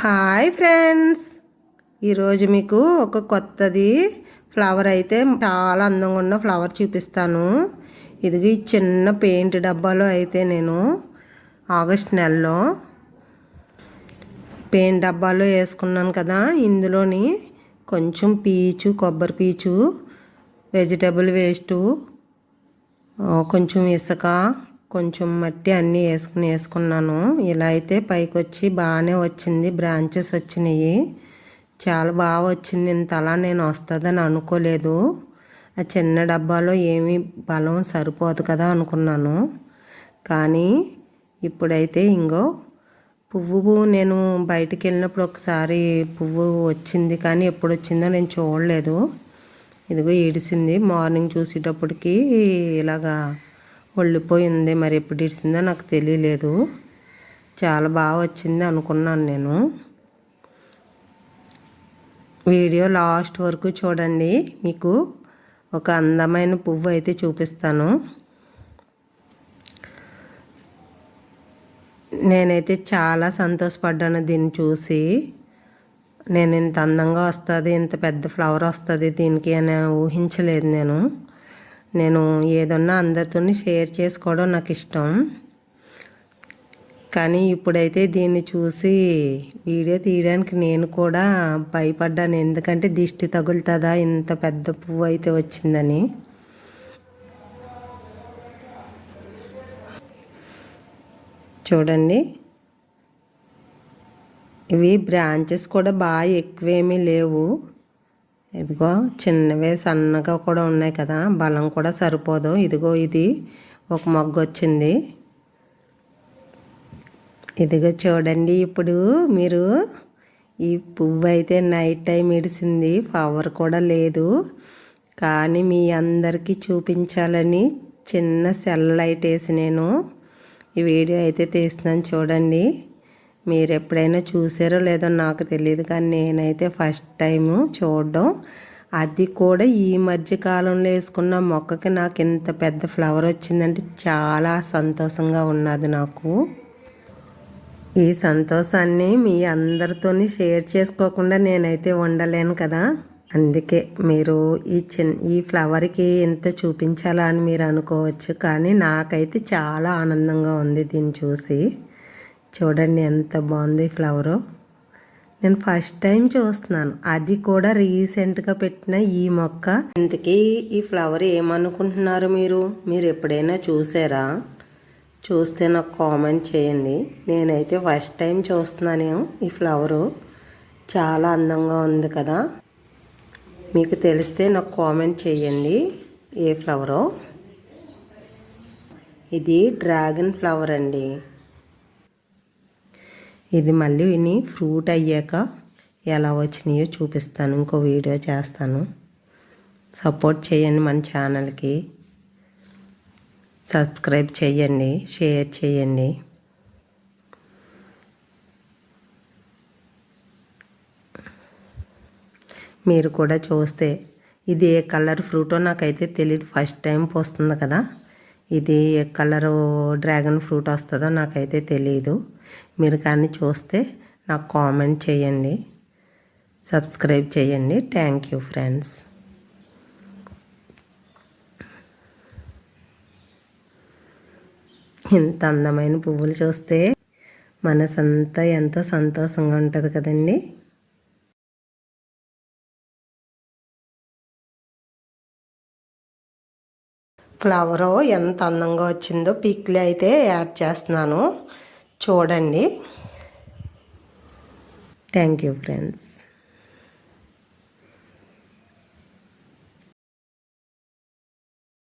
Hi friends, ఈరోజు మీకు ఒక కొత్తది ఫ్లవర్ అయితే చాలా అందంగా ఉన్న ఫ్లవర్ చూపిస్తాను. ఇది చిన్న పెయింట్ డబ్బాలో అయితే నేను ఆగస్ట్ నెలలో పెయింట్ డబ్బాలో వేసుకున్నాను కదా. ఇందులోని కొంచెం పీచు, కొబ్బరి పీచు, వెజిటబుల్ వేస్టు, కొంచెం ఇసుక, కొంచెం మట్టి అన్నీ వేసుకున్నాను. ఇలా అయితే పైకి వచ్చి బాగానే వచ్చింది, బ్రాంచెస్ వచ్చినాయి. చాలా బాగా వచ్చింది. ఇంత అలా నేను వస్తుందని అనుకోలేదు. ఆ చిన్న డబ్బాలో ఏమీ బలం సరిపోదు కదా అనుకున్నాను. కానీ ఇప్పుడైతే ఇంకో పువ్వు నేను బయటికి వెళ్ళినప్పుడు ఒకసారి పువ్వు వచ్చింది, కానీ ఎప్పుడు వచ్చిందో నేను చూడలేదు. ఇదిగో ఏడిసింది. మార్నింగ్ చూసేటప్పటికి ఇలాగా ఒళ్ళిపోయింది. మరి ఎప్పుడు ఇడిసిందో నాకు తెలియలేదు. చాలా బాగా వచ్చింది అనుకున్నాను నేను. వీడియో లాస్ట్ వరకు చూడండి, మీకు ఒక అందమైన పువ్వు అయితే చూపిస్తాను. నేనైతే చాలా సంతోషపడ్డాను దీన్ని చూసి. నేను ఇంత అందంగా వస్తుంది, ఇంత పెద్ద ఫ్లవర్ వస్తుంది దీనికి అని ఊహించలేదు నేను ఏదన్నా అందరితో షేర్ చేసుకోవడం నాకు ఇష్టం. కానీ ఇప్పుడైతే దీన్ని చూసి వీడియో తీయడానికి నేను కూడా భయపడ్డాను. ఎందుకంటే దిష్టి తగులుతుందా ఇంత పెద్ద పువ్వు అయితే వచ్చిందని. చూడండి, ఇవి బ్రాంచెస్ కూడా బాగా ఎక్కువేమీ లేవు. ఇదిగో చిన్నవే సన్నగా కూడా ఉన్నాయి కదా, బలం కూడా సరిపోదు. ఇదిగో ఇది ఒక మొగ్గ వచ్చింది. ఇదిగో చూడండి, ఇప్పుడు మీరు ఈ పువ్వు అయితే నైట్ టైం ఇడిసింది, ఫ్లవర్ కూడా లేదు. కానీ మీ అందరికీ చూపించాలని చిన్న సెల్ లైట్ వేసి నేను ఈ వీడియో అయితే తీస్తున్నాను. చూడండి, మీరు ఎప్పుడైనా చూసారో లేదో నాకు తెలియదు, కానీ నేనైతే ఫస్ట్ టైము చూడడం. అది కూడా ఈ మధ్య కాలంలో వేసుకున్న మొక్కకి నాకు ఇంత పెద్ద ఫ్లవర్ వచ్చిందంటే చాలా సంతోషంగా ఉన్నది నాకు. ఈ సంతోషాన్ని మీ అందరితో షేర్ చేసుకోకుండా నేనైతే ఉండలేను కదా. అందుకే మీరు ఈ ఫ్లవర్కి ఎంత చూపించాలా అని మీరు అనుకోవచ్చు, కానీ నాకైతే చాలా ఆనందంగా ఉంది దీన్ని చూసి. చూడండి ఎంత బాగుంది ఫ్లవరు. నేను ఫస్ట్ టైం చూస్తున్నాను, అది కూడా రీసెంట్గా పెట్టిన ఈ మొక్క. ఇంతకీ ఈ ఫ్లవర్ ఏమనుకుంటున్నారు మీరు ఎప్పుడైనా చూసారా? చూస్తే నాకు కామెంట్ చేయండి. నేనైతే ఫస్ట్ టైం చూస్తున్నాను ఈ ఫ్లవరు. చాలా అందంగా ఉంది కదా. మీకు తెలిస్తే నాకు కామెంట్ చేయండి ఏ ఫ్లవరో. ఇది డ్రాగన్ ఫ్లవర్ అండి. ఇది మళ్ళీ ఫ్రూట్ అయ్యాక ఎలా వచ్చినాయో చూపిస్తాను, ఇంకో వీడియో చేస్తాను. సపోర్ట్ చేయండి మన ఛానల్కి, సబ్స్క్రైబ్ చేయండి, షేర్ చేయండి. మీరు కూడా చూస్తే ఇది ఏ కలర్ ఫ్రూటో నాకైతే తెలియదు. ఫస్ట్ టైం పోస్తుంది కదా. ఇది ఏ కలరు డ్రాగన్ ఫ్రూట్ వస్తుందో నాకైతే తెలియదు. మీరు కానీ చూస్తే నాకు కామెంట్ చేయండి, సబ్స్క్రైబ్ చేయండి. Thank you friends. ఇంత అందమైన పువ్వులు చూస్తే మనసంతా ఎంతో సంతోషంగా ఉంటుంది కదండి. ఫ్లవరు ఎంత అందంగా వచ్చిందో పిక్లు అయితే యాడ్ చేస్తున్నాను, చూడండి. Thank you friends.